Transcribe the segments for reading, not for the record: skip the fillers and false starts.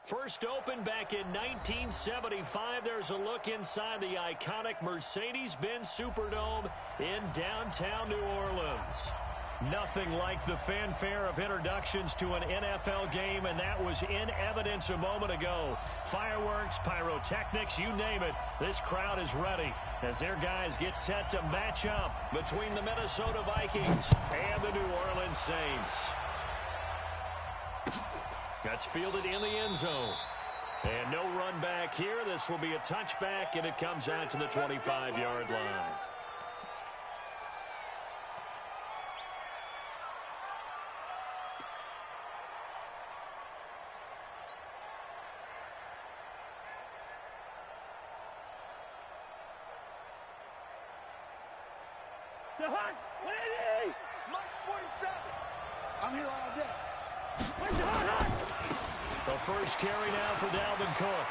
First opened back in 1975. There's a look inside the iconic Mercedes-Benz Superdome in downtown New Orleans. Nothing like the fanfare of introductions to an NFL game, and that was in evidence a moment ago. Fireworks, pyrotechnics, you name it. This crowd is ready as their guys get set to match up between the Minnesota Vikings and the New Orleans Saints. That's fielded in the end zone. And no run back here. This will be a touchback, and it comes out to the 25-yard line. I'm here all day. The first carry now for Dalvin Cook.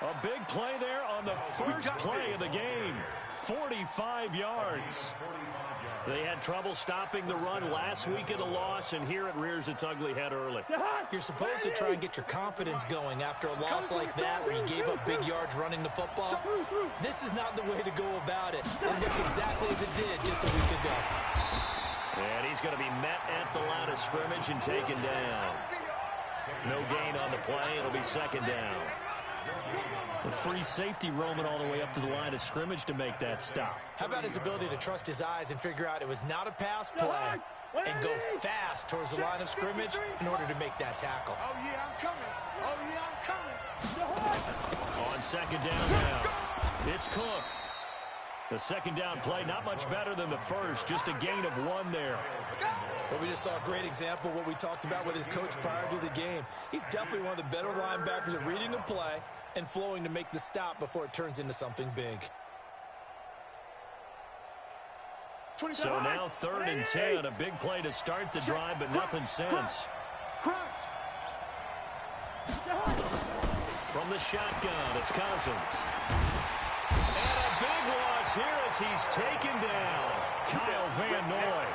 A big play there on the first play of the game. 45 yards. They had trouble stopping the run last week in the loss, and here it rears its ugly head early. You're supposed to try and get your confidence going after a loss like that where you gave up big yards running the football. This is not the way to go about it. It looks exactly as it did just a week ago. And he's going to be met at the line of scrimmage and taken down. No gain on the play. It'll be second down. The free safety roaming all the way up to the line of scrimmage to make that stop. How about his ability to trust his eyes and figure out it was not a pass play and go fast towards the line of scrimmage in order to make that tackle. Oh, yeah, I'm coming. Oh, yeah, I'm coming. On second down now, it's Cook. The second down play, not much better than the first, just a gain of 1 there. Well, we just saw a great example of what we talked about with his coach prior to the game. He's definitely one of the better linebackers at reading a play and flowing to make the stop before it turns into something big. So now 3rd and 10, a big play to start the drive, but nothing since. From the shotgun, it's Cousins. And a big loss here as he's taken down. Kyle Van Noy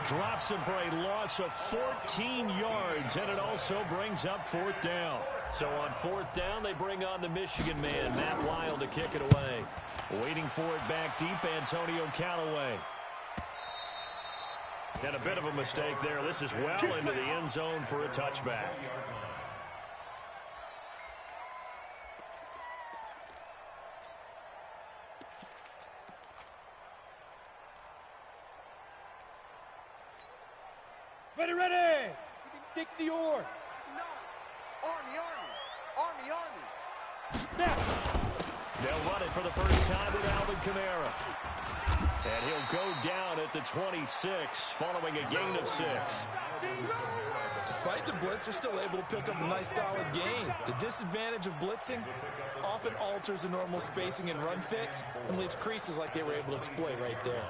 drops him for a loss of 14 yards, and it also brings up 4th down. So on 4th down, they bring on the Michigan man, Matt Wild, to kick it away. Waiting for it back deep, Antonio Callaway. And a bit of a mistake there. This is well into the end zone for a touchback. Ready. 60 yards. Army. They'll run it for the first time with Alvin Kamara. And he'll go down at the 26, following a gain of 6. Despite the blitz, they're still able to pick up a nice solid gain. The disadvantage of blitzing often alters the normal spacing and run fix and leaves creases like they were able to exploit right there.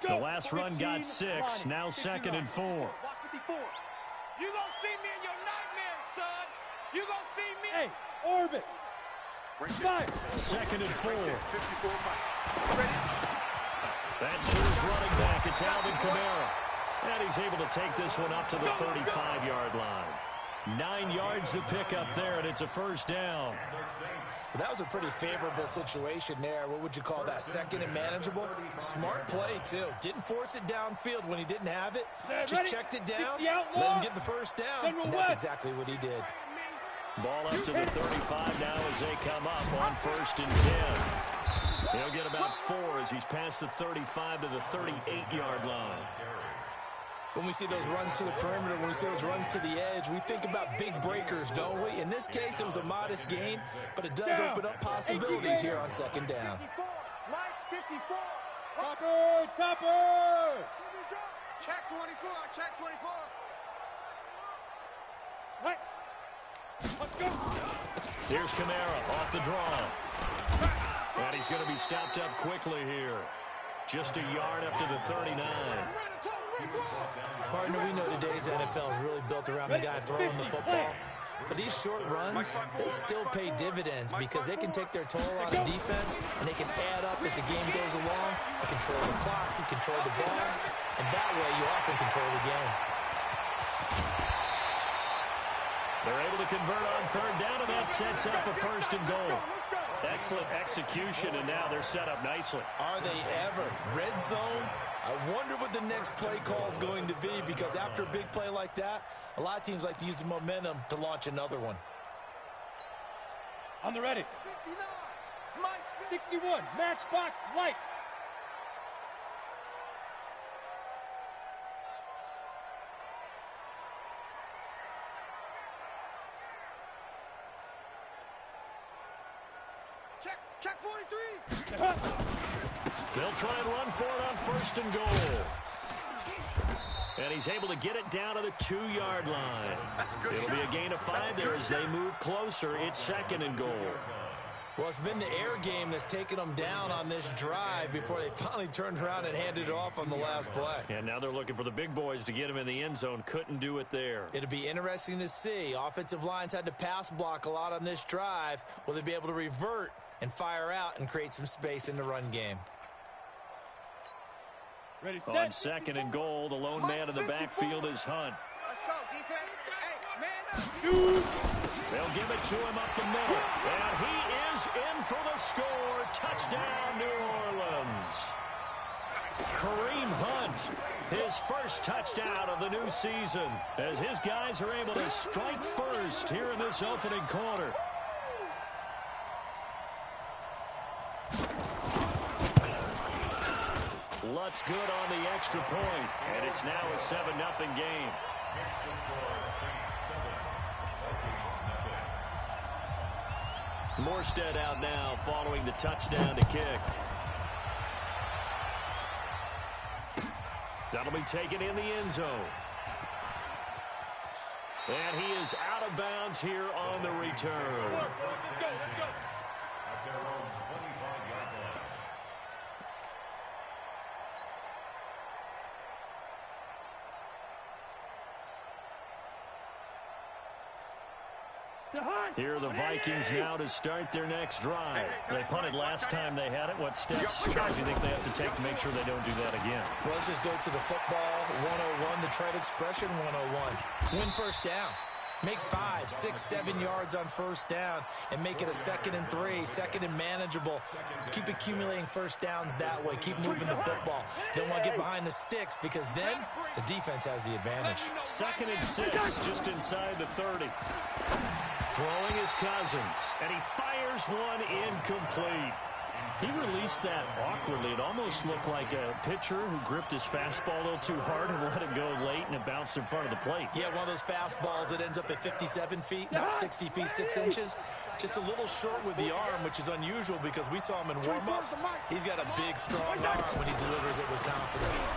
The last run got 6, now 2nd and 4. You gonna see me in your nightmares, son. You gonna see me. Hey, orbit. Fire. 2nd and 4. That's to his running back. It's Alvin Kamara. And he's able to take this one up to the 35-yard line. 9 yards to pick up there, and it's a first down. Well, that was a pretty favorable situation there. What would you call that? 2nd and manageable? Smart play, too. Didn't force it downfield when he didn't have it. Just checked it down, let him get the first down, and that's exactly what he did. Ball up to the 35 now as they come up on 1st and 10. He'll get about 4 as he's past the 35 to the 38-yard line. When we see those runs to the perimeter, when we see those runs to the edge, we think about big breakers, don't we? In this case, it was a modest gain, but it does open up possibilities here on 2nd down. Topper! Check 24. Right. Let's go. Here's Kamara off the draw. And he's going to be stopped up quickly here. Just a yard up to the 39. Partner, we know today's NFL is really built around the guy throwing the football. But these short runs, they still pay dividends because they can take their toll on the defense, and they can add up as the game goes along. You control the clock, you control the ball, and that way you often control the game. They're able to convert on third down, and that sets up a first and goal. Excellent execution, and now they're set up nicely. Are they ever? Red zone? I wonder what the next play call is going to be, because after a big play like that, a lot of teams like to use the momentum to launch another one. On the ready. 61, matchbox lights. Check 43. They'll try and run for it on first and goal. And he's able to get it down to the 2-yard line. It'll be a gain of 5 there as they move closer. It's second and goal. Well, it's been the air game that's taken them down on this drive before they finally turned around and handed it off on the last play. And now they're looking for the big boys to get him in the end zone. Couldn't do it there. It'll be interesting to see. Offensive lines had to pass block a lot on this drive. Will they be able to revert and fire out and create some space in the run game? Ready, set. On second and goal, the lone man in the backfield is Hunt. Let's go, defense. Hey, man up. Shoot. They'll give it to him up the middle. And he is in for the score. Touchdown, New Orleans. Kareem Hunt, his first touchdown of the new season, as his guys are able to strike first here in this opening quarter. Lutz good on the extra point, and it's now a 7-0 game. Morstead out now following the touchdown to kick. That'll be taken in the end zone. And he is out of bounds here on the return. Let's go. Here are the Vikings now to start their next drive. They punted last time they had it. What steps do you think they have to take to make sure they don't do that again? Well, let's just go to the football 101, the trade expression 101. Win first down. Make 5, 6, 7 yards on first down and make it a 2nd and 3, 2nd and manageable. Keep accumulating first downs that way. Keep moving the football. Don't want to get behind the sticks because then the defense has the advantage. 2nd and 6, just inside the 30. Throwing his Cousins, and he fires one incomplete. He released that awkwardly. It almost looked like a pitcher who gripped his fastball a little too hard and let it go late, and it bounced in front of the plate. Yeah, one of those fastballs that ends up at 57 feet, not 60 feet, 6 inches. Just a little short with the arm, which is unusual because we saw him in warm-ups. He's got a big, strong arm when he delivers it with confidence.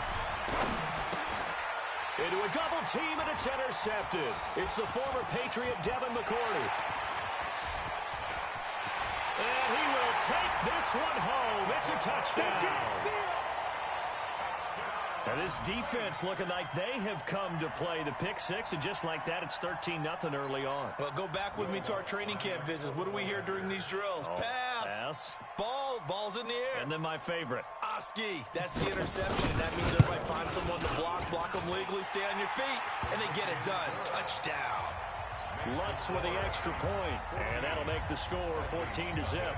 Into a double team, and it's intercepted. It's the former Patriot Devin McCourty. And he will take this one home. It's a touchdown. And this defense looking like they have come to play the pick six, and just like that, it's 13-0 early on. Well, go back with me to our training camp visits. What do we hear during these drills? Pass. Ball's in the air. And then my favorite. Oski. That's the interception. That means everybody finds someone to block them legally, stay on your feet, and they get it done. Touchdown. Lutz with the extra point, and that'll make the score 14-0.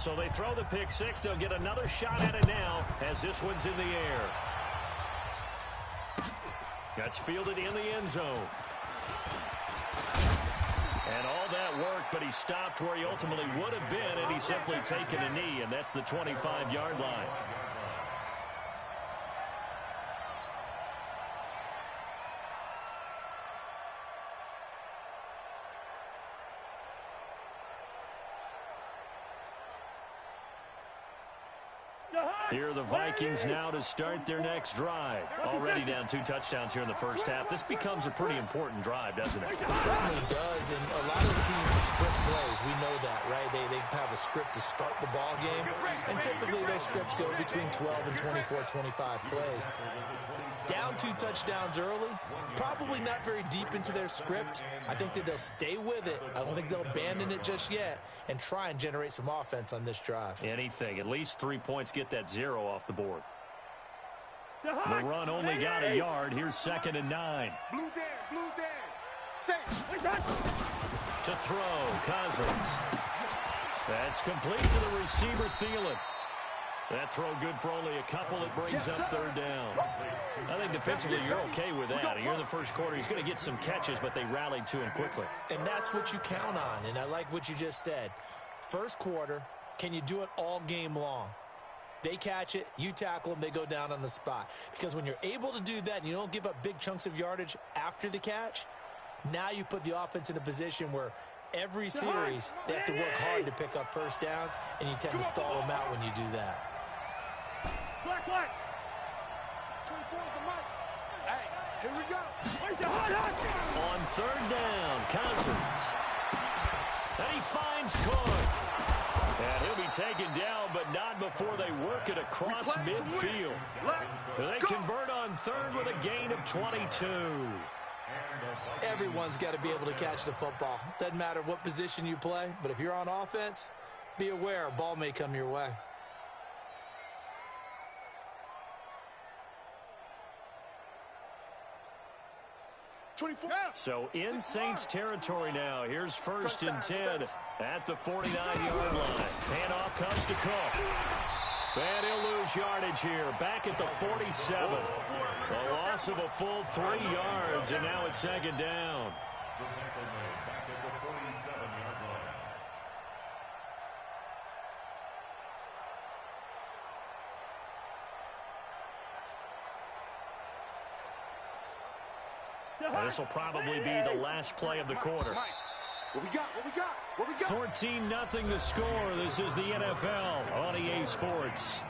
So they throw the pick six. They'll get another shot at it now as this one's in the air. That's fielded in the end zone. And all that work, but he stopped where he ultimately would have been, and he's simply taken a knee, and that's the 25-yard line. Here are the Vikings now to start their next drive. Already down 2 touchdowns here in the first half. This becomes a pretty important drive, doesn't it? It certainly does, and a lot of the teams script plays. We know that, right? They have a script to start the ball game, and typically those scripts go between 12 and 24, 25 plays. Down 2 touchdowns early, probably not very deep into their script. I think that they'll stay with it. I don't think they'll abandon it just yet and try and generate some offense on this drive. Anything. At least 3 points, get that 0 off the board. The run only got a yard. Here's 2nd and 9. Blue Dan. Say. To throw, Cousins. That's complete to the receiver, Thielen. That throw good for only a couple. It brings up 3rd down. I think defensively you're okay with that. Here in the first quarter, he's going to get some catches, but they rallied to him quickly. And that's what you count on, and I like what you just said. First quarter, can you do it all game long? They catch it, you tackle them, they go down on the spot. Because when you're able to do that and you don't give up big chunks of yardage after the catch, now you put the offense in a position where every series they have to work hard to pick up first downs, and you tend to stall them out when you do that. Black. 24 is the mic. Hey, here we go. On 3rd down, Cousins. And he finds Cook. And he'll be taken down, but not before they work it across midfield. They convert on 3rd with a gain of 22. Everyone's got to be able to catch the football. Doesn't matter what position you play, but if you're on offense, be aware a ball may come your way. So in Saints territory now. Here's 1st and 10 at the 49-yard line. Handoff comes to Cook. And he'll lose yardage here. Back at the 47. A loss of a full 3 yards, and now it's 2nd down. This will probably be the last play of the quarter. What we got? 14-0 the score. This is the NFL on EA Sports.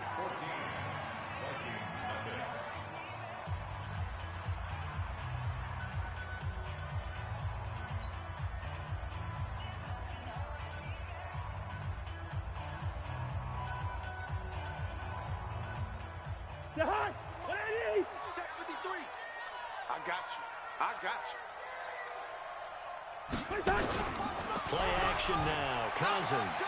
Check 53. I got you. Play action now. Cousins.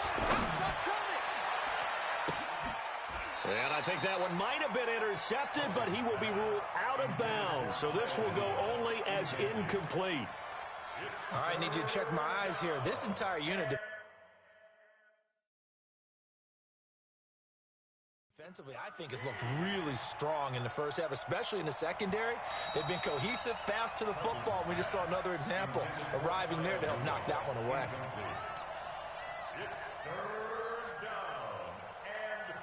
And I think that one might have been intercepted, but he will be ruled out of bounds. So this will go only as incomplete. All right, I need you to check my eyes here. This entire unit defensively, I think, has looked really strong in the first half, especially in the secondary. They've been cohesive, fast to the football. We just saw another example arriving there to help knock that one away. It's 3rd down and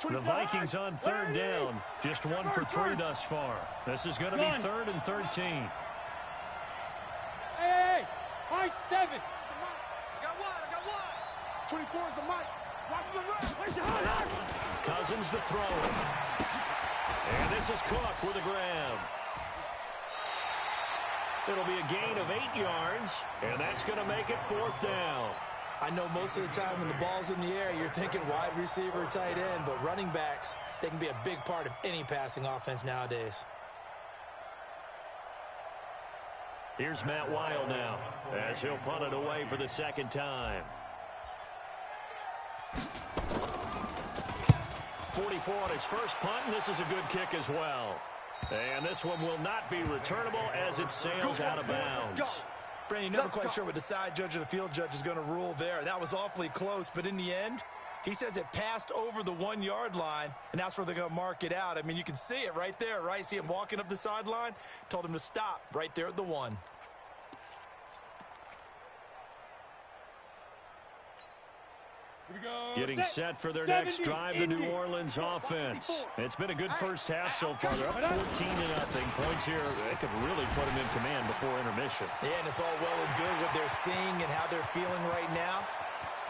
13. The Vikings on 3rd down. Just 1 for 3 thus far. This is going to be 3rd and 13. Hey, high 7. I got one. 24 is the mic. Watch the run. Cousins to throw. And this is Cook with a grab. It'll be a gain of 8 yards, and that's going to make it 4th down. I know most of the time when the ball's in the air, you're thinking wide receiver, tight end, but running backs, they can be a big part of any passing offense nowadays. Here's Matt Weil now, as he'll punt it away for the 2nd time. 44 on his first punt, and this is a good kick as well. And this one will not be returnable as it sails out of bounds. Brandon, never quite sure what the side judge or the field judge is going to rule there. That was awfully close, but in the end, he says it passed over the 1-yard line, and that's where they're going to mark it out. I mean, you can see it right there, right? See him walking up the sideline? Told him to stop right there at the 1. Getting set for their next drive, the New Orleans offense. It's been a good first half so far. They're up 14-0. Points here, they could really put them in command before intermission. Yeah, and it's all well and good what they're seeing and how they're feeling right now.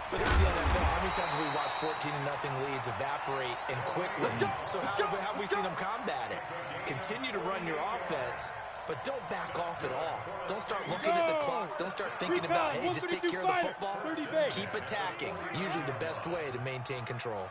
But it's the NFL. How many times have we watched 14-0 leads evaporate and quickly? So how have we seen them combat it? Continue to run your offense, but don't back off at all. Don't start looking at the clock. Don't start thinking about, hey, just take care of the football. Keep attacking. Usually the best way to maintain control.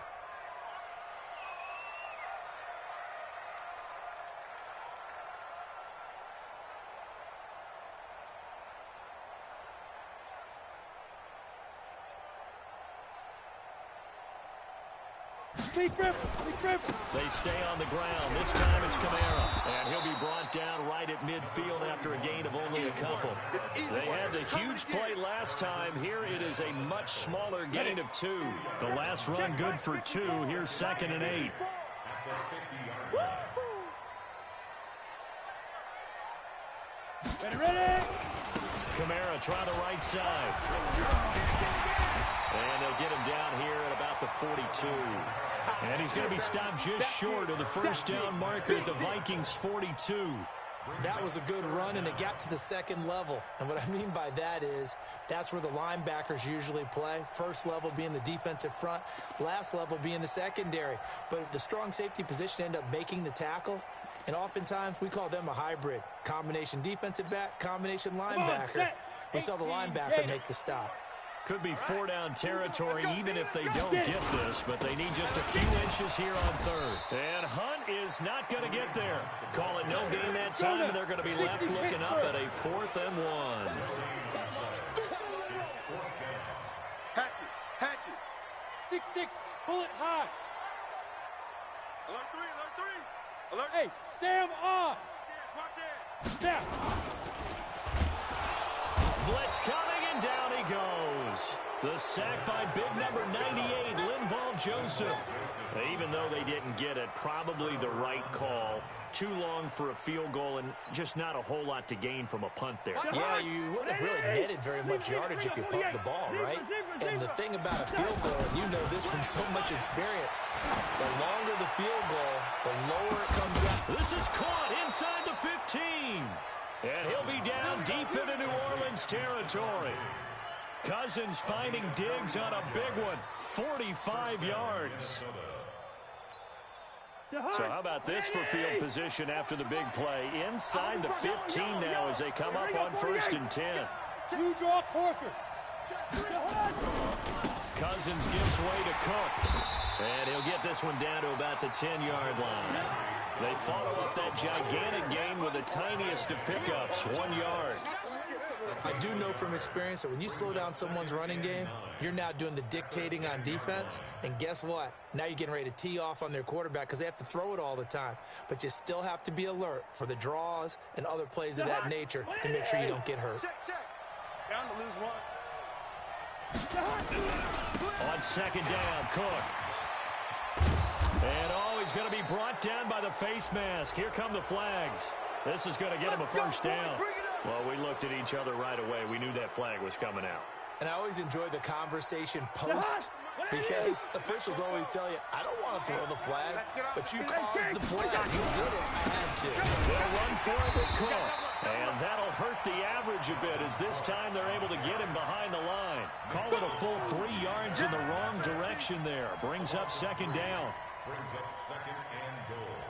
They stay on the ground. This time it's Kamara. And he'll be brought down right at midfield after a gain of only a couple. They had the huge play last time. Here it is a much smaller gain of 2. The last run good for 2. Here's 2nd and 8. Ready? Kamara try the right side. And they'll get him down here at about the 42. And he's going to be stopped just short of the first down marker at the Vikings' 42. That was a good run, and it got to the second level. And what I mean by that is that's where the linebackers usually play. First level being the defensive front, last level being the secondary. But the strong safety position ended up making the tackle. And oftentimes we call them a hybrid. Combination defensive back, combination linebacker. We saw the linebacker make the stop. Could be 4-down territory even if they don't get this, but they need just a few inches here on 3rd. And Hunt is not going to get there. Call it no gain that time, and they're going to be left looking up at a 4th and 1. Hatchet. 6'6", bullet high. Alert 3. Hey, Sam on. Watch it. Now. Blitz coming, and down he goes. The sack by big number 98, Linval Joseph. Even though they didn't get it, probably the right call. Too long for a field goal and just not a whole lot to gain from a punt there. Yeah, you wouldn't have really netted very much yardage if you pumped the ball, right? And the thing about a field goal, and you know this from so much experience, the longer the field goal, the lower it comes up. This is caught inside the 15. And he'll be down deep into New Orleans territory. Cousins finding Diggs on a big one, 45 yards. So how about this for field position after the big play? Inside the 15 now as they come up on 1st and 10. You draw Corker. Cousins gives way to Cook. And he'll get this one down to about the 10-yard line. They follow up that gigantic gain with the tiniest of pickups, 1 yard. I do know from experience that when you slow down someone's running game, you're now doing the dictating on defense. And guess what? Now you're getting ready to tee off on their quarterback because they have to throw it all the time. But you still have to be alert for the draws and other plays of that nature to make sure you don't get hurt. Down to lose 1. On 2nd down, Cook. And he's going to be brought down by the face mask. Here come the flags. This is going to get him a 1st down. Well, we looked at each other right away. We knew that flag was coming out. And I always enjoy the conversation post because officials always tell you, I don't want to throw the flag, but you caused the play. You did it. I had to. They'll run for it with Cook. And that'll hurt the average a bit as this time they're able to get him behind the line. Call it a full 3 yards in the wrong direction there. Brings up 2nd down. Brings up 2nd and goal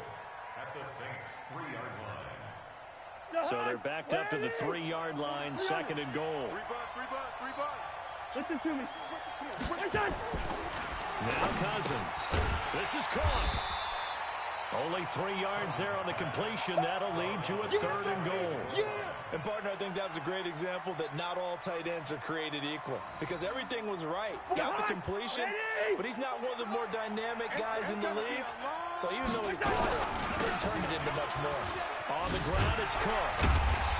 at the Saints' 3-yard line. So they're backed up to the 3-yard line, 2nd and goal. 3 bucks. Listen to me. Now Cousins. This is caught. Only 3 yards there on the completion. That'll lead to a 3rd and goal. And, partner, I think that's a great example that not all tight ends are created equal because everything was right. Got the completion, but he's not one of the more dynamic guys in the league. So even though he caught it, couldn't turn it into much more. On the ground, it's Cook.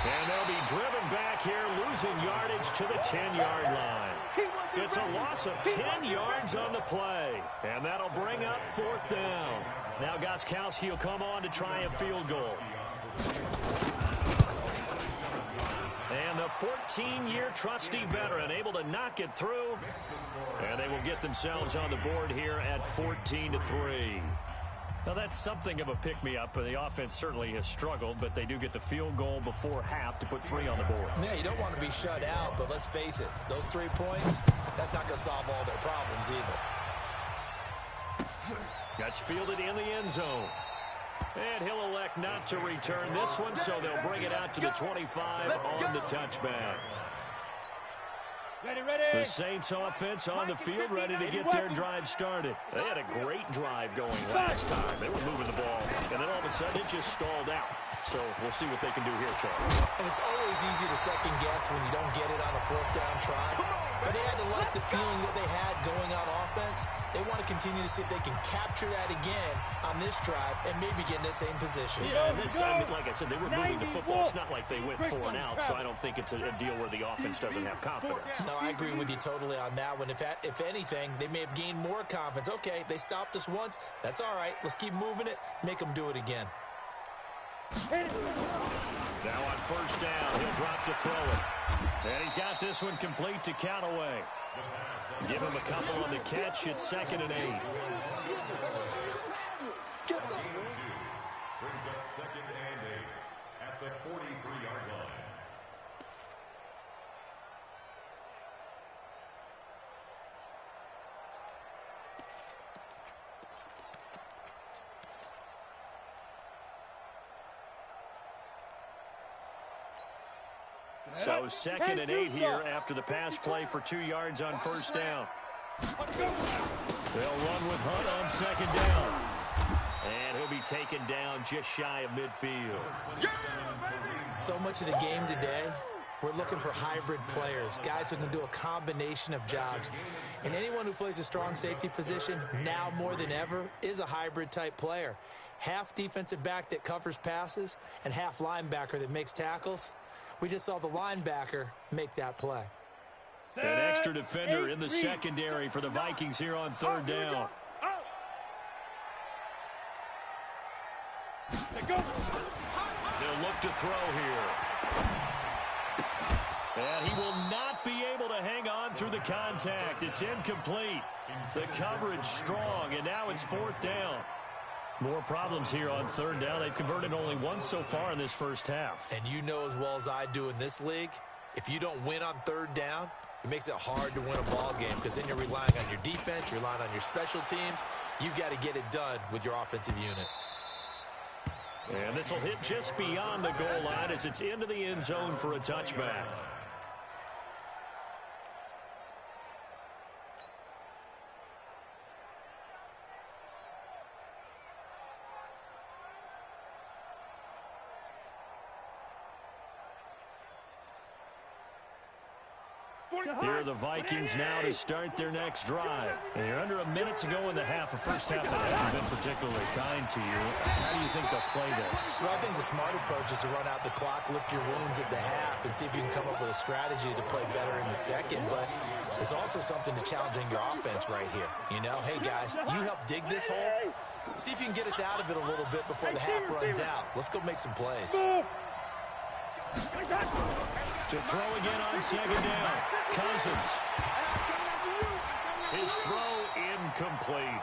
And they'll be driven back here, losing yardage to the 10-yard line. It's a loss of 10 yards on the play. And that'll bring up 4th down. Now Gostkowski will come on to try a field goal. And the 14-year trusty veteran able to knock it through. And they will get themselves on the board here at 14-3. Well, that's something of a pick-me-up. The offense certainly has struggled, but they do get the field goal before half to put 3 on the board. Yeah, you don't want to be shut out, but let's face it, those 3 points, that's not going to solve all their problems either. That's fielded in the end zone. And he'll elect not to return this one, so they'll bring it out to the 25 on the touchback. The Saints offense on the field, ready to get their drive started. They had a great drive going last time. They were moving the ball, and then all of a sudden it just stalled out. So we'll see what they can do here, Charles. And it's always easy to second guess when you don't get it on a 4th down try. But they had to like the feeling that they had going on offense. They want to continue to see if they can capture that again on this drive and maybe get in the same position. Yeah, and like I said, they were moving the football. It's not like they went 4 and out, so I don't think it's a deal where the offense doesn't have confidence. No, I agree with you totally on that one. If anything, they may have gained more confidence. Okay, they stopped us once. That's all right. Let's keep moving it. Make them do it again. Now on 1st down, he'll drop to throw it. And he's got this one complete to Callaway. Give him a couple on the catch. It's 2nd and 8. Brings up 2nd and 8 at the 43-yard line. So 2nd and 8 here after the pass play for 2 yards on 1st down. They'll run with Hunt on 2nd down. And he'll be taken down just shy of midfield. So much of the game today, we're looking for hybrid players, guys who can do a combination of jobs. And anyone who plays a strong safety position, now more than ever, is a hybrid type player. Half defensive back that covers passes and half linebacker that makes tackles. We just saw the linebacker make that play. An extra defender in the secondary for the Vikings here on 3rd down. They'll look to throw here. And he will not be able to hang on through the contact. It's incomplete. The coverage strong, and now it's 4th down. More problems here on 3rd down. They've converted only once so far in this first half. And you know as well as I do in this league, if you don't win on 3rd down, it makes it hard to win a ball game because then you're relying on your defense, you're relying on your special teams. You've got to get it done with your offensive unit. And this will hit just beyond the goal line as it's into the end zone for a touchback. Here are the Vikings now to start their next drive. And you're under a minute to go in the half. A first half that hasn't been particularly kind to you. How do you think they'll play this? Well, I think the smart approach is to run out the clock, lick your wounds at the half, and see if you can come up with a strategy to play better in the second. But there's also something to challenging your offense right here. You know, hey, guys, you help dig this hole. See if you can get us out of it a little bit before the half runs out. Let's go make some plays. To throw again on 2nd down. Cousins. His throw incomplete.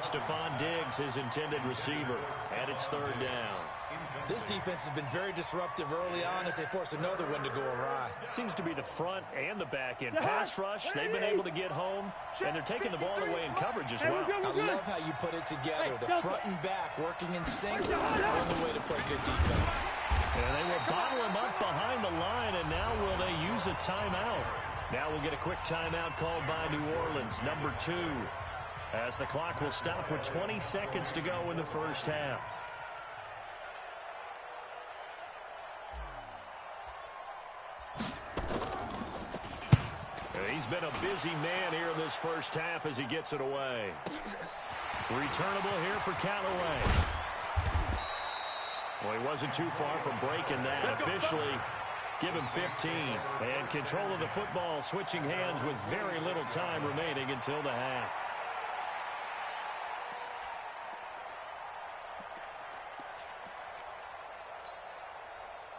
Stephon Diggs, his intended receiver. And it's 3rd down. This defense has been very disruptive early on as they force another one to go awry. It seems to be the front and the back end. Pass rush, they've been able to get home, and they're taking the ball away in coverage as well. I love how you put it together. The front and back working in sync on the way to play good defense. And they will bottle him up behind the line, and now will they use a timeout? Now we'll get a quick timeout called by New Orleans, number 2, as the clock will stop with 20 seconds to go in the first half. He's been a busy man here in this first half as he gets it away. Returnable here for Callaway. Well, he wasn't too far from breaking that. Officially, give him 15. And control of the football, switching hands with very little time remaining until the half.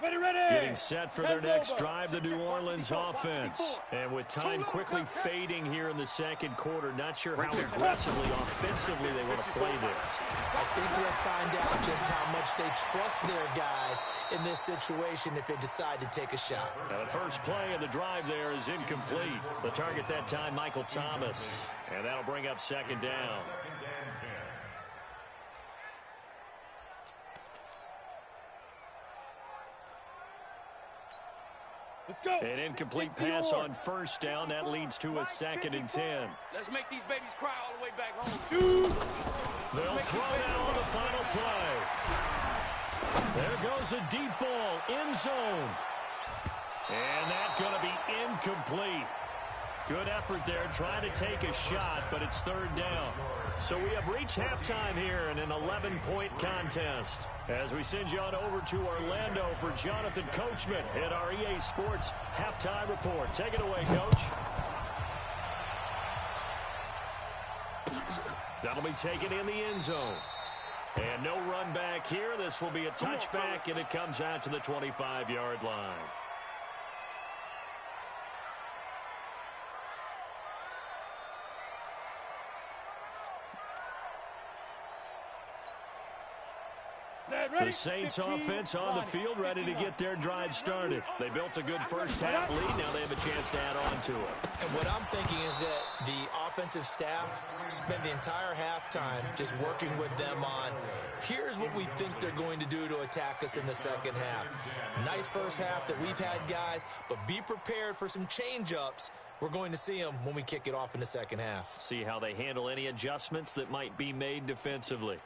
Getting set for their next drive, the New Orleans offense. And with time quickly fading here in the second quarter, not sure how aggressively, offensively they want to play this. I think we'll find out just how much they trust their guys in this situation if they decide to take a shot. Now the first play of the drive there is incomplete. The target that time, Michael Thomas. And that'll bring up second down. Let's go. An incomplete pass on first down. That leads to a 2nd and 10. Let's make these babies cry all the way back home. They'll throw that on the final play. There goes a deep ball, end zone. And that's going to be incomplete. Good effort there, trying to take a shot, but it's 3rd down. So we have reached halftime here in an 11-point contest. As we send you on over to Orlando for Jonathan Coachman at our EA Sports Halftime Report. Take it away, Coach. That'll be taken in the end zone. And no run back here. This will be a touchback, and it comes out to the 25-yard line. The Saints offense on the field, ready to get their drive started. They built a good first half lead. Now they have a chance to add on to it. And what I'm thinking is that the offensive staff spent the entire halftime just working with them on, here's what we think they're going to do to attack us in the second half. Nice first half that we've had, guys, but be prepared for some change-ups. We're going to see them when we kick it off in the second half. See how they handle any adjustments that might be made defensively.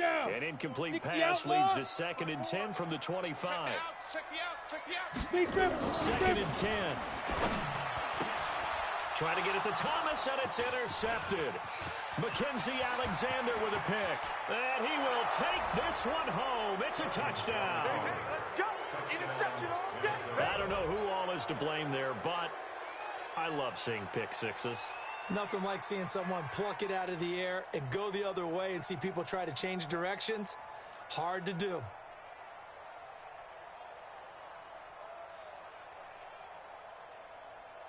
An incomplete pass leads to 2nd and 10 from the 25. Check the out. 2nd and 10. Trying to get it to Thomas, and it's intercepted. Mackenzie Alexander with a pick. And he will take this one home. It's a touchdown. Hey, let's go. Interception all day. I don't know who all is to blame there, but I love seeing pick sixes. Nothing like seeing someone pluck it out of the air and go the other way and see people try to change directions. Hard to do.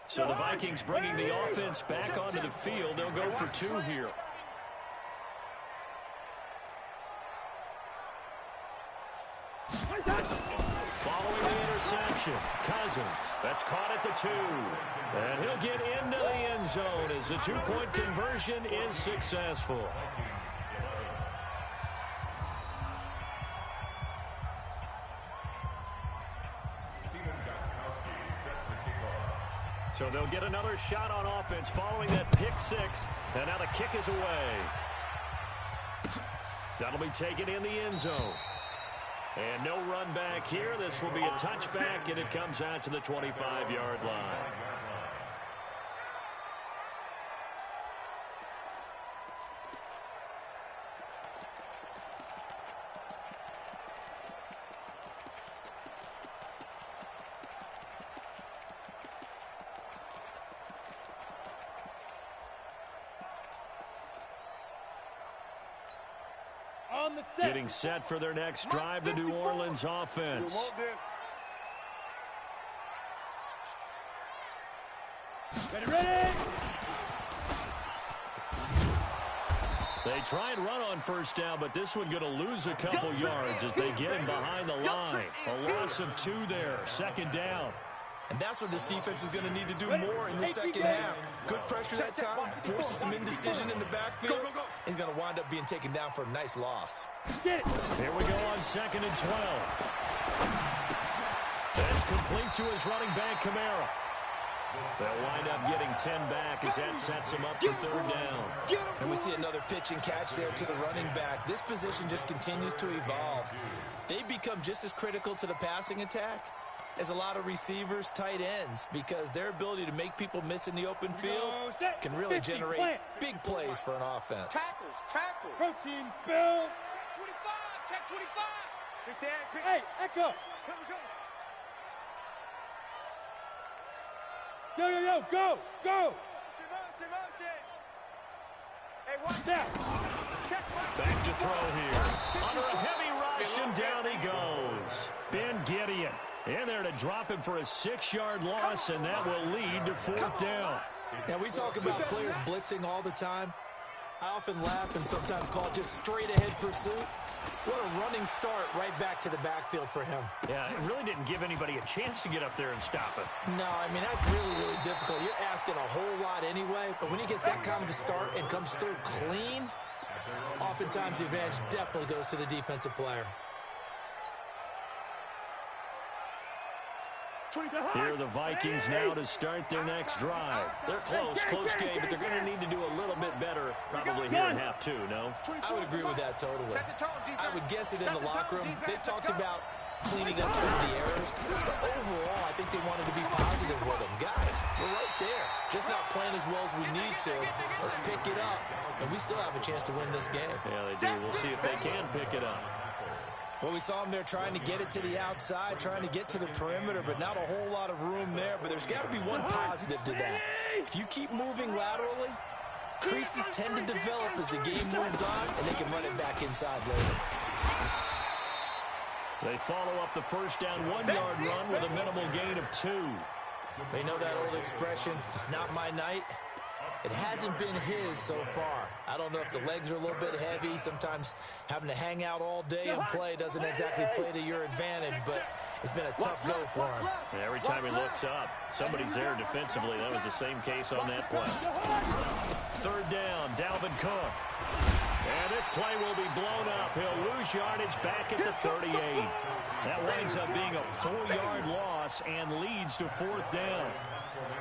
So the Vikings bringing the offense back onto the field. They'll go for 2 here. Following the interception, Cousins. That's caught at the 2. And he'll get into the end zone as the 2-point conversion is successful. So they'll get another shot on offense following that pick 6. And now the kick is away. That'll be taken in the end zone. And no run back here. This will be a touchback, and it comes out to the 25-yard line. Getting set for their next drive, the New Orleans offense. Ready. They try and run on first down, but this one going to lose a couple yards as they get him behind the line. A loss of 2 there, 2nd down. And that's what this defense is going to need to do more in the second half. Good pressure that time, forces some indecision in the backfield. He's going to wind up being taken down for a nice loss. Here we go on 2nd and 12. That's complete to his running back, Kamara. They'll wind up getting 10 back as that sets him up for 3rd down. And we see another pitch and catch there to the running back. This position just continues to evolve. They become just as critical to the passing attack as a lot of receivers, tight ends, because their ability to make people miss in the open field can really generate big plays for an offense. Tackles. Protein spill. 25, check 25. Hey, Echo. Go. Motion. Hey, watch that. Check. Back to to throw here. Under a heavy rush, and down he goes. Ben Gideon in there to drop him for a 6-yard loss, and that will lead to 4th down. Now, we talk about players blitzing all the time. I often laugh and sometimes call it just straight-ahead pursuit. What a running start right back to the backfield for him. Yeah, it really didn't give anybody a chance to get up there and stop it. No, I mean, that's really, really difficult. You're asking a whole lot anyway, but when he gets that kind of a start and comes through clean, oftentimes the advantage definitely goes to the defensive player. Here are the Vikings now to start their next drive. They're close game, but they're going to need to do a little bit better probably here in half 2, no? I would agree with that totally. I would guess it in the locker room. They talked about cleaning up some of the errors, but overall, I think they wanted to be positive with them. Guys, we're right there. Just not playing as well as we need to. Let's pick it up, and we still have a chance to win this game. Yeah, they do. We'll see if they can pick it up. Well, we saw them there trying to get it to the outside, trying to get to the perimeter, but not a whole lot of room there. But there's got to be one positive to that. If you keep moving laterally, creases tend to develop as the game moves on, and they can run it back inside later. They follow up the first down 1-yard run with a minimal gain of 2. They know that old expression, it's not my night. It hasn't been his so far. I don't know if the legs are a little bit heavy. Sometimes having to hang out all day and play doesn't exactly play to your advantage, but it's been a tough go for him. And every time he looks up, somebody's there defensively. That was the same case on that play. 3rd down, Dalvin Cook. And this play will be blown up. He'll lose yardage back at the 38. That winds up being a 4-yard loss and leads to 4th down.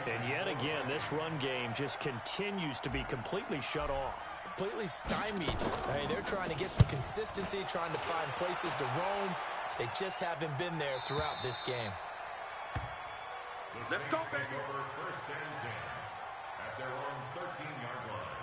And yet again, this run game just continues to be completely shut off. Completely stymied. I mean, they're trying to get some consistency, trying to find places to roam. They just haven't been there throughout this game. Let's go, baby. First and 10 at their own 13-yard line.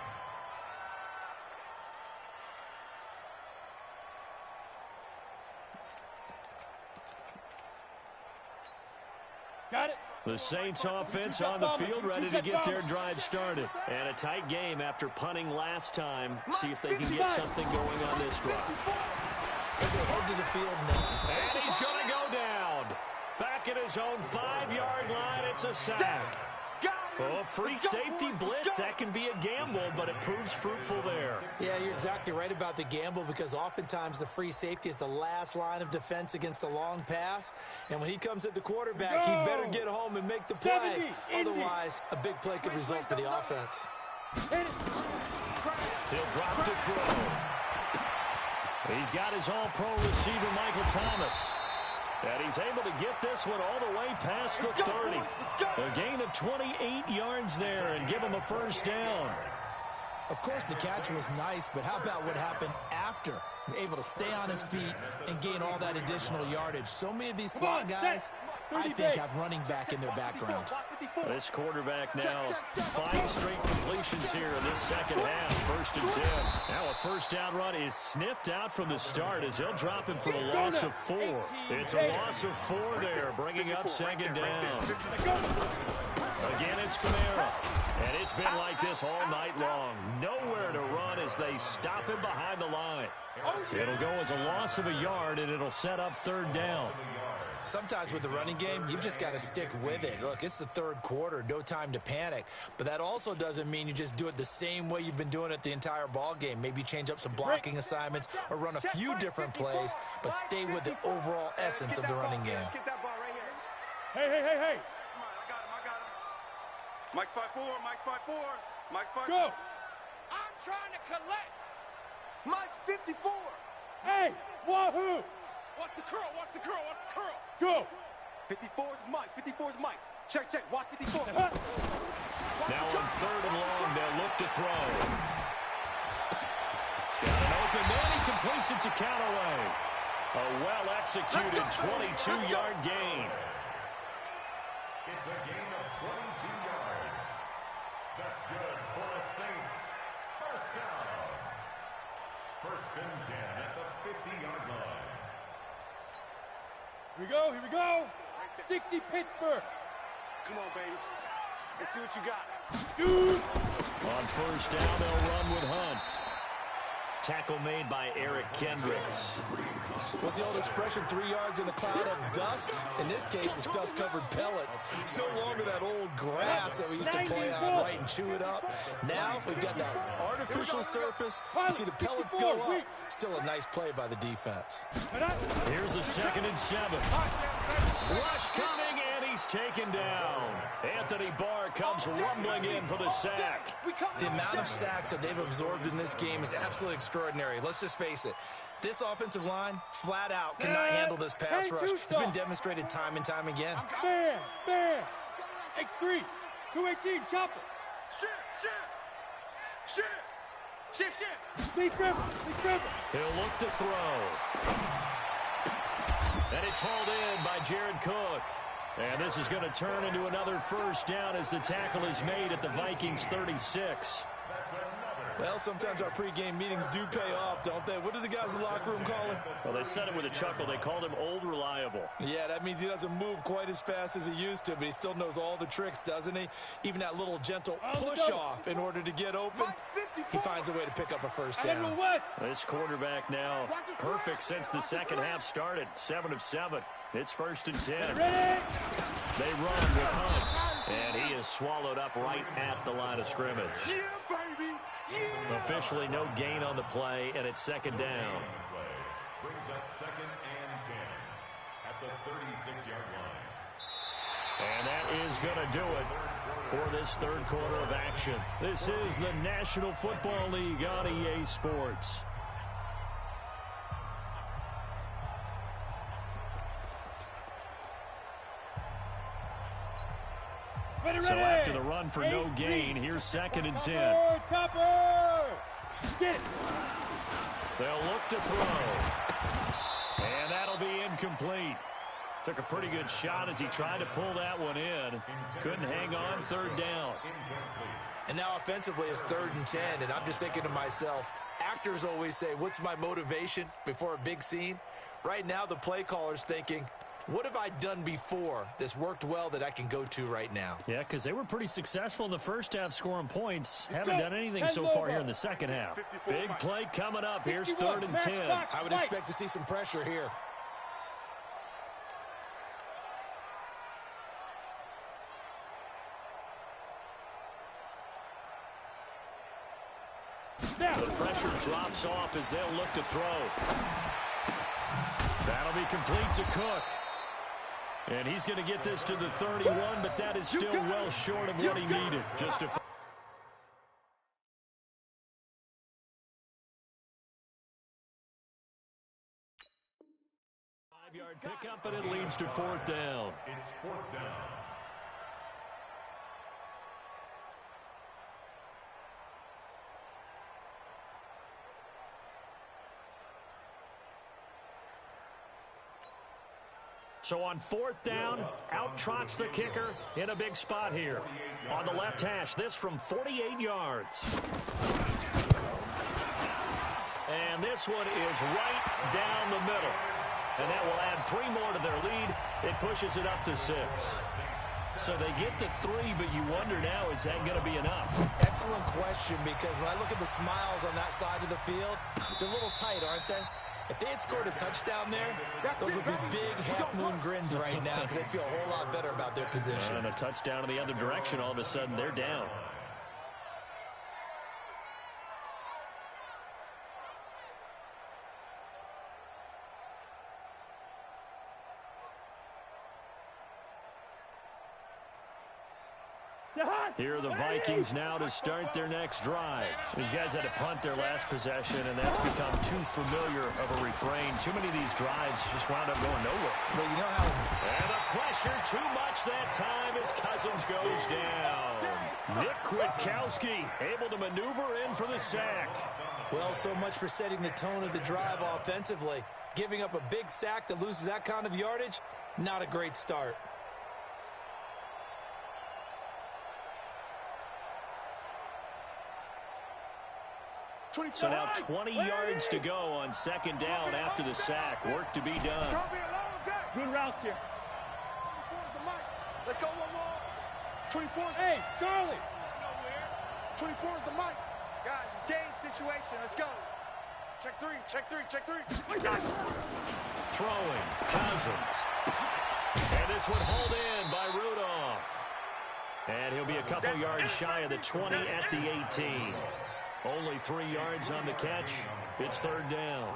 Got it. The Saints offense on the field, ready to get their drive started. And a tight game after punting last time. See if they can get something going on this drive. As they head to the field now. And he's going to go down. Back at his own 5-yard line, it's a sack. Oh, free safety blitz, that can be a gamble, but it proves fruitful there. Yeah, you're exactly right about the gamble because oftentimes the free safety is the last line of defense against a long pass. And when he comes at the quarterback, he better get home and make the play. Otherwise, a big play could result for the offense. He'll drop to throw. He's got his all-pro receiver, Michael Thomas. And he's able to get this one all the way past the 30. A gain of 28 yards there and give him a first down. Of course, the catch was nice, but how about what happened after? Able to stay on his feet and gain all that additional yardage. So many of these slot guys, I think, have running back in their background. This quarterback now 5 straight completions here in this second half. 1st and 10. Now a first down run is sniffed out from the start as he'll drop him for a loss of 4. It's a loss of 4 there, bringing up 2nd down. Again, it's Kamara. And it's been like this all night long. Nowhere to run as they stop him behind the line. It'll go as a loss of a yard, and it'll set up 3rd down. Sometimes with the running game, you've just got to stick with it. Look, it's the 3rd quarter, no time to panic. But that also doesn't mean you just do it the same way you've been doing it the entire ball game. Maybe change up some blocking assignments or run a few different plays, but stay with the overall essence of the running game. Hey. I got him. Mike's 5'4", Mike's 5'4". Go. I'm trying to collect. Mike's 54. Hey, wahoo. Watch the curl. Go. 54 is Mike. Check. Watch 54. Now on 3rd and long, they'll look to throw. He's got an open man. He completes it to Callaway. A well-executed 22-yard gain. It's a gain of 22 yards. That's good for the Saints. First down. 1st and 10 at the 50-yard line. Here we go. 60 Pittsburgh. Come on, baby. Let's see what you got. Shoot. On 1st down, they'll run with Hunt. Tackle made by Eric Kendricks. What's the old expression, 3 yards in a cloud of dust? In this case, it's dust-covered pellets. It's no longer that old grass that we used to play on, right, and chew it up. Now we've got that artificial surface. You see the pellets go up. Still a nice play by the defense. Here's a 2nd and 7. Rush coming, and he's taken down. Anthony Barr comes rumbling in for the sack. The amount of sacks that they've absorbed in this game is absolutely extraordinary. Let's just face it. This offensive line, flat out, cannot handle this pass rush. It's been demonstrated time and time again. Man. X3, 218, chopper. Shit. Lee Griffin. He'll look to throw. And it's hauled in by Jared Cook. And this is going to turn into another first down as the tackle is made at the Vikings 36. Well, sometimes our pregame meetings do pay off, don't they? What do the guys in the locker room call him? Well, they said it with a chuckle. They called him Old Reliable. Yeah, that means he doesn't move quite as fast as he used to, but he still knows all the tricks, doesn't he? Even that little gentle push-off in order to get open, he finds a way to pick up a first down. This quarterback now perfect since the second half started. 7 of 7. It's 1st and 10. They run with Hunt, and he is swallowed up right at the line of scrimmage. Yeah, baby. Yeah. Officially no gain on the play, and it's 2nd down. Brings up 2nd and 10 at the 36-yard line. And that is going to do it for this 3rd quarter of action. This is the National Football League on EA Sports. So after the run for no gain, here's 2nd and 10. Topper! Get it. They'll look to throw. And that'll be incomplete. Took a pretty good shot as he tried to pull that one in. Couldn't hang on. 3rd down. And now offensively it's 3rd and 10, and I'm just thinking to myself, actors always say, what's my motivation before a big scene? Right now the play caller's thinking, what have I done before that's worked well that I can go to right now? Yeah, because they were pretty successful in the first half scoring points. Haven't done anything so far here in the second half. Big play coming up. Here's 3rd and 10. I would expect to see some pressure here. The pressure drops off as they'll look to throw. That'll be complete to Cook. And he's going to get this to the 31, but that is still well short of what he needed. Just a 5-yard pickup, and it leads to 4th down. It's 4th down. So on 4th down, out trots the kicker in a big spot here. On the left hash, this from 48 yards. And this one is right down the middle. And that will add 3 more to their lead. It pushes it up to 6. So they get to 3, but you wonder now, is that going to be enough? Excellent question, because when I look at the smiles on that side of the field, they're a little tight, aren't they? If they had scored a touchdown there, those would be big half-moon grins right now because they'd feel a whole lot better about their position. And a touchdown in the other direction, all of a sudden they're down. Here are the Vikings now to start their next drive. These guys had to punt their last possession, and that's become too familiar of a refrain. Too many of these drives just wound up going nowhere. Well, you know how... And the pressure too much that time as Cousins goes down. Nick Kwiatkowski able to maneuver in for the sack. Well, so much for setting the tone of the drive offensively. Giving up a big sack that loses that kind of yardage, not a great start. So now 20 yards to go on 2nd down after the sack. Work to be done. Good route here. 24's the mic. Let's go one more. 24's. Hey, Charlie. 24's the mic. Guys, it's game situation. Let's go. Check three, check three, check three. Throwing, Cousins. And this one hauled in by Rudolph. And he'll be a couple yards shy of the 20 at the 18. Only 3 yards on the catch. It's third down.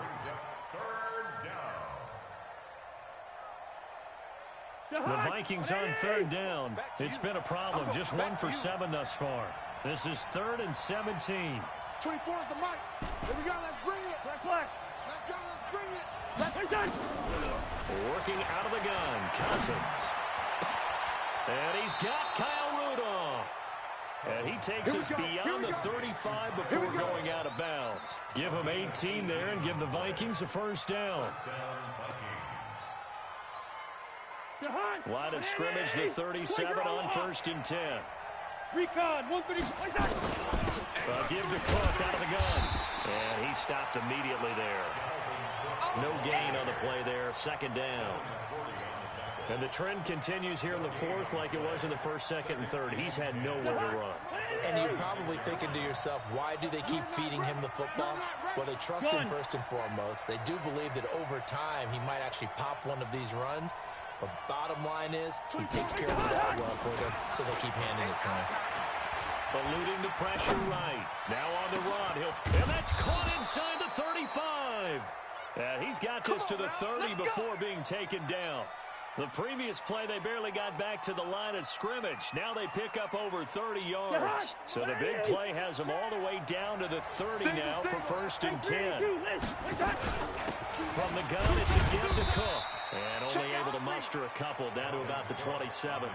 The Vikings on third down. It's been a problem. Just 1 for 7 thus far. This is 3rd and 17. 24 is the mic. Here we go. Let's bring it. Let's go. Let's bring it. Working out of the gun, Cousins. And he's got Kyle Rudolph. And he takes us beyond the 35 before going out of bounds. Give him 18 there and give the Vikings a first down. Line of scrimmage, the 37 on 1st and 10. Recon, 130. Give to Cook out of the gun. And he stopped immediately there. No gain on the play there, 2nd down. And the trend continues here in the 4th like it was in the 1st, 2nd, and 3rd. He's had nowhere to run. And you're probably thinking to yourself, why do they keep feeding him the football? Well, they trust him first and foremost. They do believe that over time he might actually pop one of these runs. But bottom line is, he takes care of the ball well for them, so they keep handing it to him. Eluding the pressure right. Now on the run. And that's caught inside the 35. And he's got this to the 30 before being taken down. The previous play, they barely got back to the line of scrimmage. Now they pick up over 30 yards. So the big play has them all the way down to the 30 now for 1st and 10. From the gun, it's a give to Cook. And only able to muster a couple down to about the 27.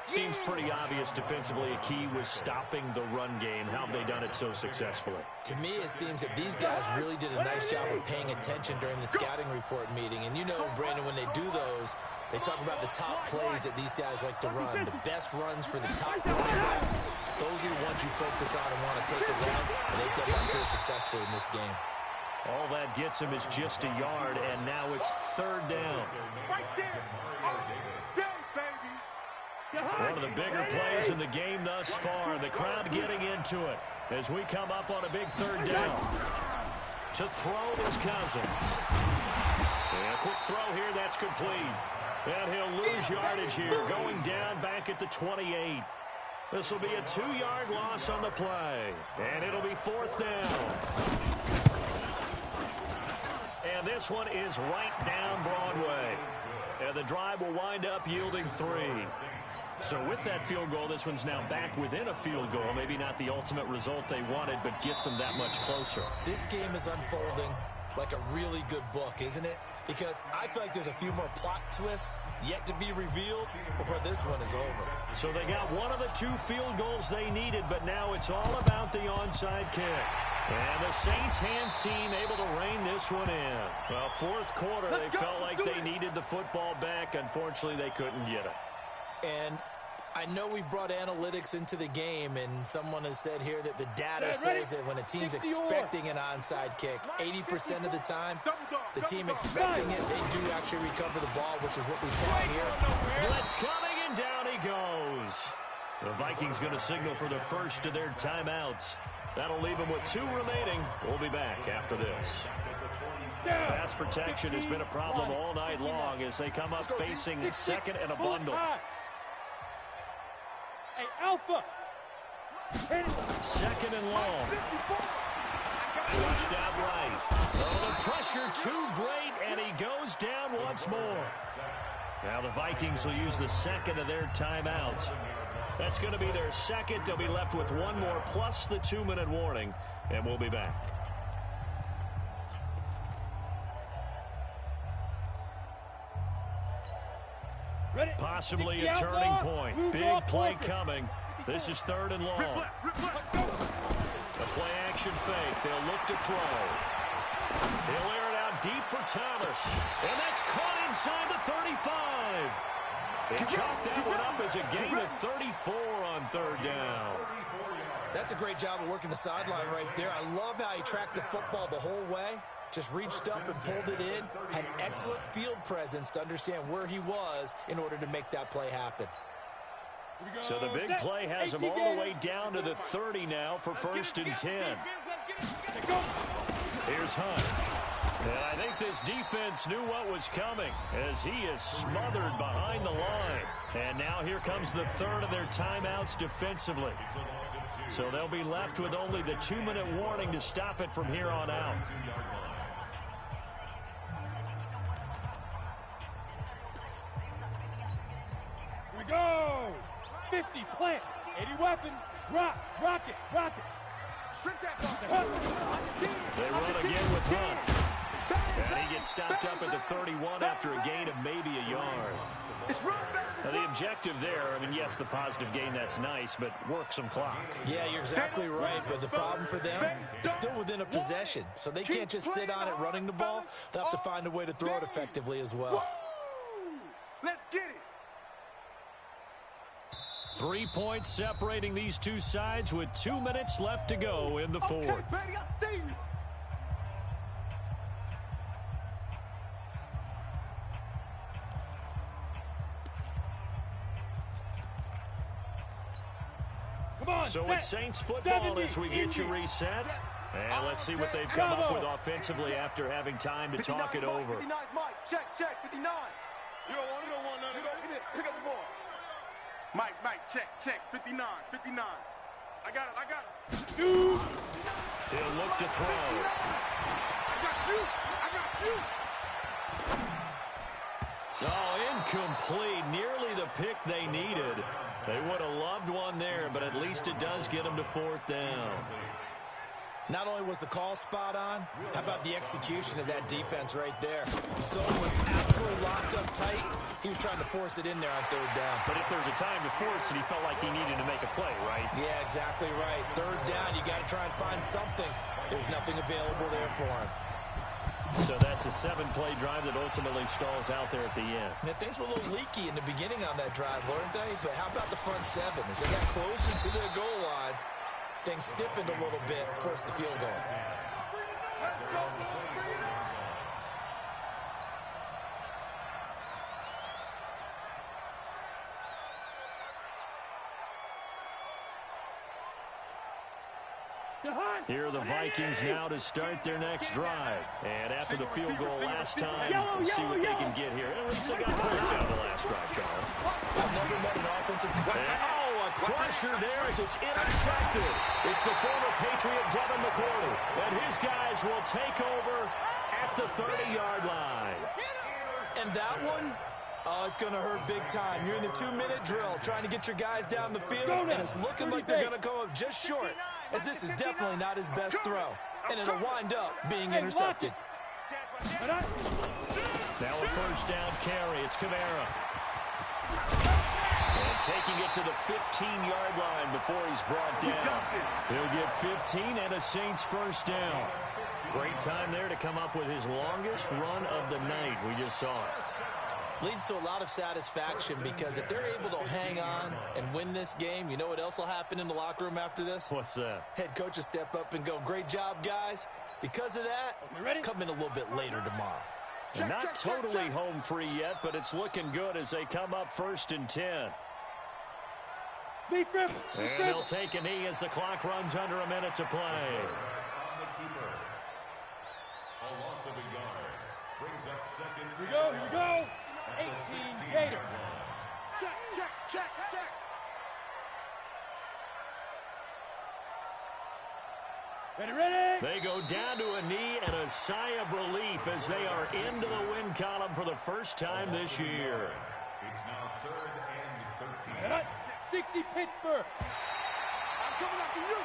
Seems pretty obvious defensively a key was stopping the run game. How have they done it so successfully? To me, it seems that these guys really did a nice job of paying attention during the scouting report meeting. And you know, Brandon, when they do those, they talk about the top plays that these guys like to run. The best runs for the top quarterback. Those are the ones you focus on and want to take a run. And they've done that pretty successfully in this game. All that gets him is just a yard, and now it's 3rd down. Right there. One of the bigger plays in the game thus far. The crowd getting into it as we come up on a big 3rd down. To throw is Cousins. And a quick throw here, that's complete. And he'll lose yardage here, going down back at the 28. This will be a 2-yard loss on the play. And it'll be 4th down. And this one is right down Broadway. And the drive will wind up yielding 3. So with that field goal, this one's now back within a field goal. Maybe not the ultimate result they wanted, but gets them that much closer. This game is unfolding like a really good book, isn't it? Because I feel like there's a few more plot twists yet to be revealed before this one is over. So they got one of the 2 field goals they needed, but now it's all about the onside kick. And the Saints hands team able to rein this one in. Well, 4th quarter, they felt like they needed the football back. Unfortunately, they couldn't get it. And I know we brought analytics into the game, and someone has said here that the data says that when a team's expecting an onside kick, 80% of the time, the team expecting it, they do actually recover the ball, which is what we saw here. Blitz coming, and down he goes. The Vikings going to signal for the first of their timeouts. That'll leave them with 2 remaining. We'll be back after this. Pass protection has been a problem all night long as they come up facing 2nd and a bundle. Hey, Alpha. 2nd and long. Flushed out right. Oh, the pressure too great, and he goes down once more. Now the Vikings will use the 2nd of their timeouts. That's going to be their 2nd. They'll be left with 1 more plus the 2-minute warning, and we'll be back. Possibly a turning point. Big play coming. This is 3rd and long. The play action fake. They'll look to throw. He'll air it out deep for Thomas. And that's caught inside the 35. They chalked that one up as a gain of 34 on 3rd down. That's a great job of working the sideline right there. I love how he tracked the football the whole way. Just reached up and pulled it in. Had excellent field presence to understand where he was in order to make that play happen. So the big play has him all the way down to the 30 now for 1st and 10. Here's Hunt. And I think this defense knew what was coming as he is smothered behind the line. And now here comes the third of their timeouts defensively. So they'll be left with only the 2-minute warning to stop it from here on out. Here we go. 50, plant. 80 weapons. Rock it. Shrink that ball. They run again with Hunt. And he gets stopped up at the 31 after a gain of maybe a yard. Now, the objective there, I mean, yes, the positive gain, that's nice, but work some clock. Yeah, you're exactly right, but the problem for them is still within a possession, so they can't just sit on it running the ball. They'll have to find a way to throw it effectively as well. Let's get it. 3 points separating these two sides with 2 minutes left to go in the fourth. Okay, baby, I see you. So it's Saints football as we get you reset. And let's see what they've come up with offensively after having time to talk it over. 59 Mike. Check, 59. You don't want none of it. Pick up the ball. Mike, check, 59. I got it. Shoot. He'll look to throw. I got you. Oh, incomplete. Nearly the pick they needed. They would have loved one there, but at least it does get them to fourth down. Not only was the call spot on, how about the execution of that defense right there? The zone was absolutely locked up tight. He was trying to force it in there on third down. But if there's a time to force it, he felt like he needed to make a play, right? Yeah, exactly right. Third down, you got to try and find something. There's nothing available there for him. So that's a 7-play drive that ultimately stalls out there at the end. Now, things were a little leaky in the beginning on that drive, weren't they? But how about the front seven? As they got closer to their goal line, things stiffened a little bit, forced the field goal. Let's go. Bring it up. Here are the Vikings now to start their next drive. And after the field goal last time, we'll see what they can get here. At least they got points out of the last drive, Charles. I've never met an offensive Oh, a crusher there as it's intercepted. It's the former Patriot Devin McCourty. And his guys will take over at the 30-yard line. And that one, it's going to hurt big time. You're in the 2-minute drill trying to get your guys down the field, and it's looking like they're going to go up just short, as this is definitely not his best throw, and it'll wind up being intercepted. Now a first down carry. It's Kamara. And taking it to the 15-yard line before he's brought down. He'll get 15 and a Saints first down. Great time there to come up with his longest run of the night. We just saw it. Leads to a lot of satisfaction because if they're able to hang on and win this game, you know what else will happen in the locker room after this? What's that? Head coach will step up and go, great job, guys. Because of that, come in a little bit later tomorrow. Not totally home free yet, but it's looking good as they come up 1st and 10. And they'll take a knee as the clock runs under a minute to play. A loss of a yard brings up second. Here we go. 18 Gator. Check. Ready. They go down to a knee and a sigh of relief as they are into the win column for the first time this year. It's now 3rd and 13. 60 Pittsburgh. I'm coming after you.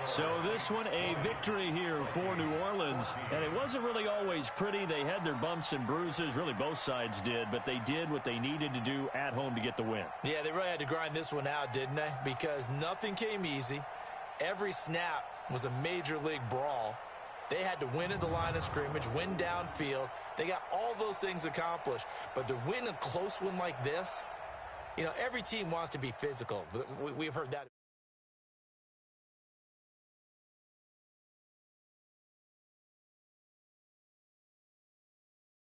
So this one, a victory here for New Orleans. And it wasn't really always pretty. They had their bumps and bruises. Really, both sides did. But they did what they needed to do at home to get the win. Yeah, they really had to grind this one out, didn't they? Because nothing came easy. Every snap was a major league brawl. They had to win at the line of scrimmage, win downfield. They got all those things accomplished. But to win a close one like this, you know, every team wants to be physical. We've heard that.